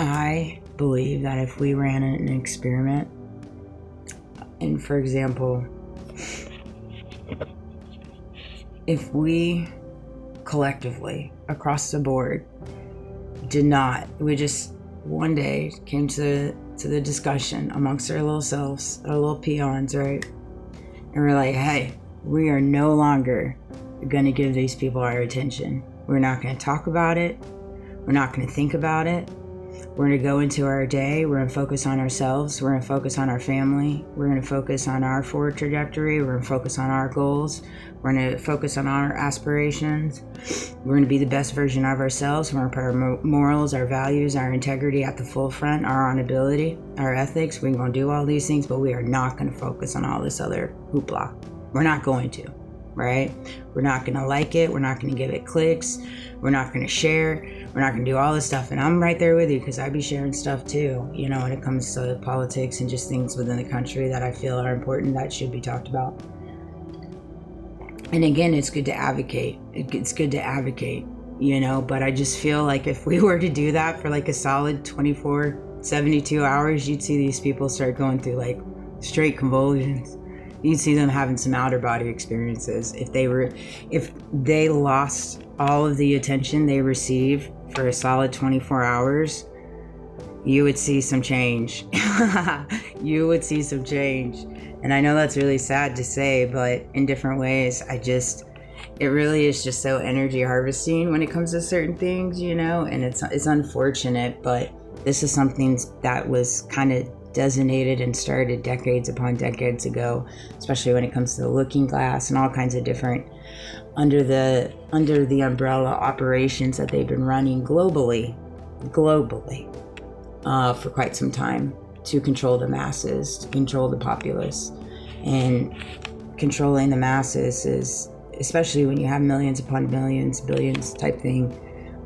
I believe that if we ran an experiment, and for example, if we collectively, across the board, we just one day came to the discussion amongst our little selves, our little peons, right? And we're like, hey, we are no longer going to give these people our attention. We're not going to talk about it. We're not going to think about it. We're going to go into our day. We're going to focus on ourselves. We're going to focus on our family. We're going to focus on our forward trajectory. We're going to focus on our goals. We're going to focus on our aspirations. We're going to be the best version of ourselves. We're going to put our morals, our values, our integrity at the forefront, our honorability, our ethics. We're going to do all these things, but we are not going to focus on all this other hoopla. We're not going to, right? We're not going to like it. We're not going to give it clicks. We're not going to share. We're not going to do all this stuff. And I'm right there with you because I be sharing stuff too, when it comes to politics and just things within the country that I feel are important that should be talked about. And again, it's good to advocate. It's good to advocate, but I just feel like if we were to do that for like a solid 24, 72 hours, you'd see these people start going through like straight convulsions. You'd see them having some outer body experiences. If they lost all of the attention they receive for a solid 24 hours, you would see some change. You would see some change. And I know that's really sad to say, but in different ways, it really is just so energy harvesting when it comes to certain things, and it's unfortunate, but this is something that was kind of designated and started decades upon decades ago, especially when it comes to the Looking Glass and all kinds of different under the umbrella operations that they've been running globally for quite some time to control the masses, to control the populace. And controlling the masses is, especially when you have millions upon millions, billions type thing,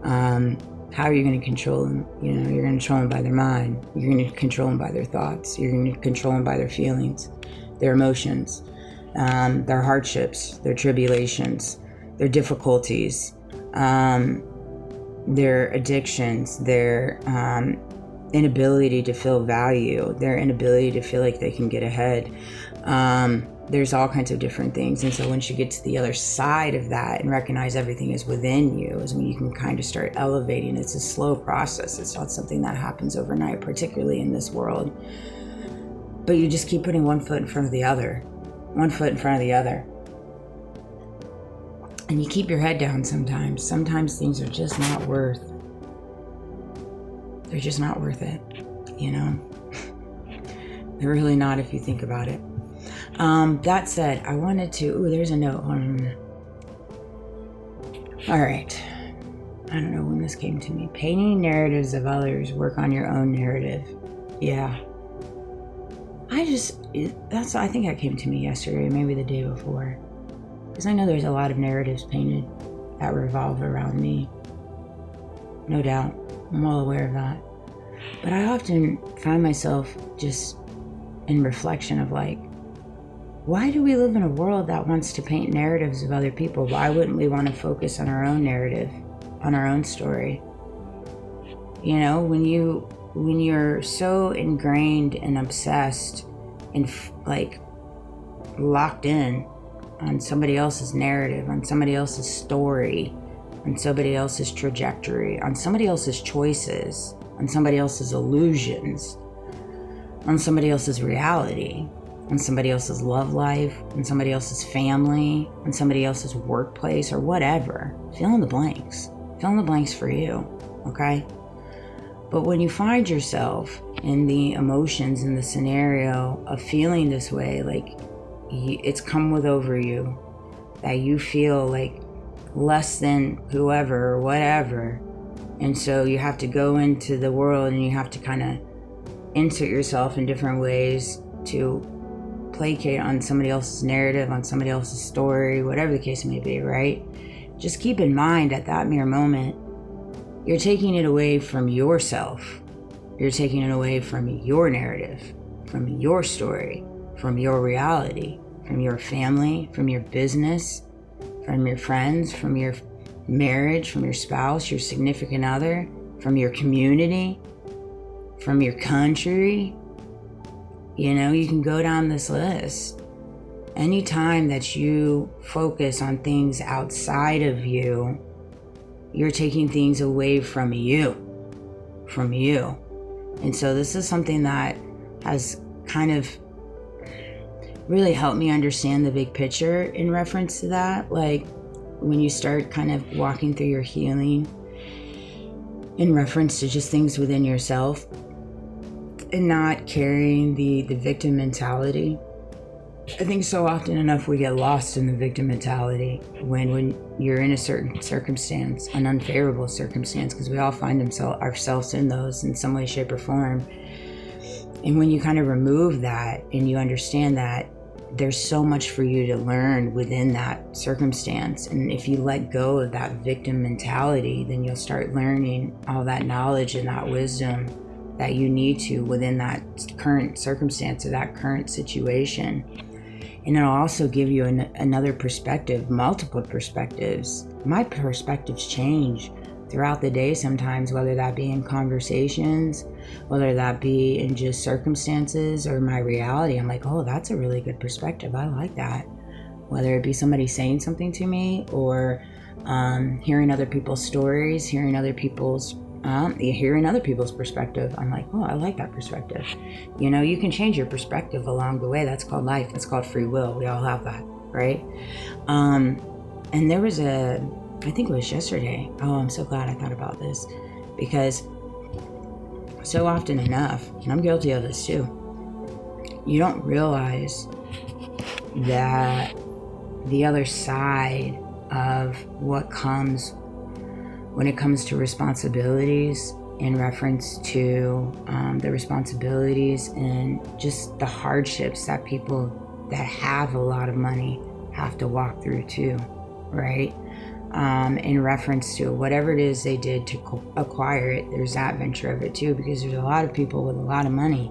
how are you going to control them? You're going to control them by their mind. You're going to control them by their thoughts. You're going to control them by their feelings, their emotions, their hardships, their tribulations, their difficulties, their addictions, their inability to feel value, their inability to feel like they can get ahead. There's all kinds of different things. And so once you get to the other side of that and recognize everything is within you, is when you can kind of start elevating. It's a slow process. It's not something that happens overnight, particularly in this world. But you just keep putting one foot in front of the other, one foot in front of the other. And you keep your head down sometimes. Sometimes things are just not worth they're just not worth it, They're really not if you think about it. That said, I wanted to, there's a note on. All right. I don't know when this came to me. Painting narratives of others, work on your own narrative. Yeah. I think that came to me yesterday, maybe the day before. Because I know there's a lot of narratives painted that revolve around me. No doubt. I'm well aware of that. But I often find myself just in reflection of like, why do we live in a world that wants to paint narratives of other people? Why wouldn't we want to focus on our own narrative, on our own story? When you're so ingrained and obsessed and like locked in on somebody else's narrative, on somebody else's story, on somebody else's trajectory, on somebody else's choices, on somebody else's illusions, on somebody else's reality, on somebody else's love life, on somebody else's family, on somebody else's workplace, or whatever. Fill in the blanks. Fill in the blanks for you, okay? But when you find yourself in the emotions in the scenario of feeling this way, like it's come with over you, that you feel like less than whoever or whatever, and so you have to go into the world and you have to kind of insert yourself in different ways to placate on somebody else's narrative, on somebody else's story, whatever the case may be, right? Just keep in mind at that mere moment, you're taking it away from yourself. You're taking it away from your narrative, from your story, from your reality, from your family, from your business, from your friends, from your marriage, from your spouse, your significant other, from your community, from your country. You know, you can go down this list. Anytime that you focus on things outside of you, you're taking things away from you. And so this is something that has kind of really helped me understand the big picture in reference to that. Like when you start kind of walking through your healing in reference to just things within yourself and not carrying the victim mentality. I think so often enough we get lost in the victim mentality when you're in a certain circumstance, an unfavorable circumstance, because we all find ourselves in those in some way, shape, or form. And when you kind of remove that and you understand that there's so much for you to learn within that circumstance, and if you let go of that victim mentality, then you'll start learning all that knowledge and that wisdom that you need to within that current circumstance or that current situation. And it'll also give you another perspective, multiple perspectives. My perspectives change throughout the day sometimes, whether that be in conversations, whether that be in just circumstances or my reality. I'm like, oh, that's a really good perspective. I like that. Whether it be somebody saying something to me or hearing other people's stories, hearing other people's perspective. I'm like, oh, I like that perspective. You know, you can change your perspective along the way. That's called life. That's called free will. We all have that, right? And there was I think it was yesterday. Oh, I'm so glad I thought about this, because so often enough, and I'm guilty of this too, you don't realize that the other side of what comes when it comes to responsibilities in reference to the responsibilities and just the hardships that people that have a lot of money have to walk through too, right? In reference to whatever it is they did to acquire it, there's that venture of it too, because there's a lot of people with a lot of money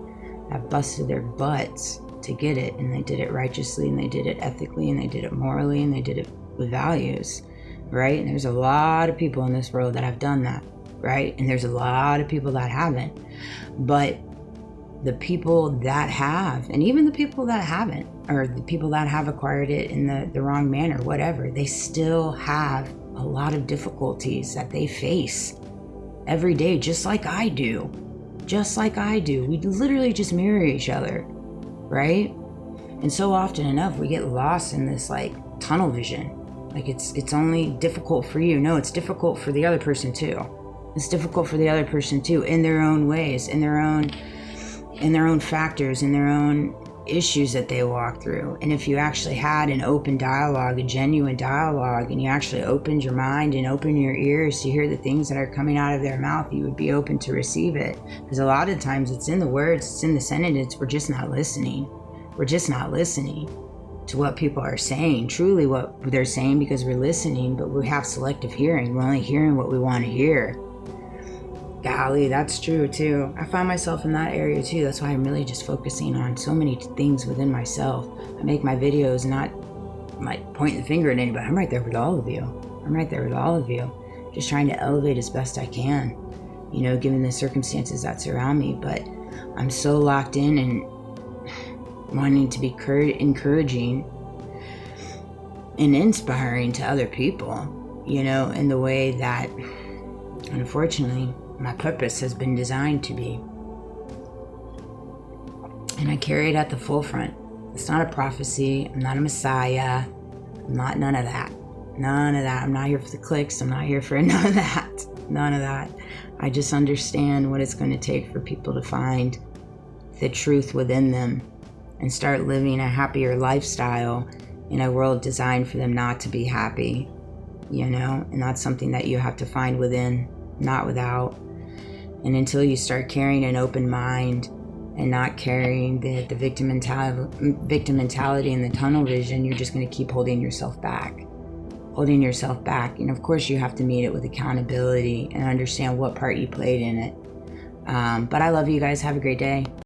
that busted their butts to get it, and they did it righteously, and they did it ethically, and they did it morally, and they did it with values. Right? And there's a lot of people in this world that have done that, right? And there's a lot of people that haven't. But the people that have, and even the people that haven't, or the people that have acquired it in the wrong manner, whatever, they still have a lot of difficulties that they face every day, just like I do. We literally just mirror each other, right? And so often enough, we get lost in this like tunnel vision. Like it's only difficult for you. No, it's difficult for the other person too. It's difficult for the other person too, in their own ways, in their own factors, in their own issues that they walk through. And if you actually had an open dialogue, a genuine dialogue, and you actually opened your mind and opened your ears to hear the things that are coming out of their mouth, you would be open to receive it. Because a lot of times it's in the words, it's in the sentence, we're just not listening. We're just not listening to what people are saying, truly what they're saying, because we're listening, but we have selective hearing. We're only hearing what we want to hear. Golly, that's true too. I find myself in that area too. That's why I'm really just focusing on so many things within myself. I make my videos not like pointing the finger at anybody. I'm right there with all of you. Just trying to elevate as best I can, you know, given the circumstances that surround me. But I'm so locked in and wanting to be encouraging and inspiring to other people, you know, in the way that, unfortunately, my purpose has been designed to be. And I carry it at the forefront. It's not a prophecy. I'm not a messiah. I'm not none of that. I'm not here for the clicks. I'm not here for none of that. I just understand what it's going to take for people to find the truth within them and start living a happier lifestyle in a world designed for them not to be happy, you know? And that's something that you have to find within, not without. And until you start carrying an open mind and not carrying the victim mentality and the tunnel vision, you're just going to keep holding yourself back. And of course you have to meet it with accountability and understand what part you played in it. But I love you guys. Have a great day.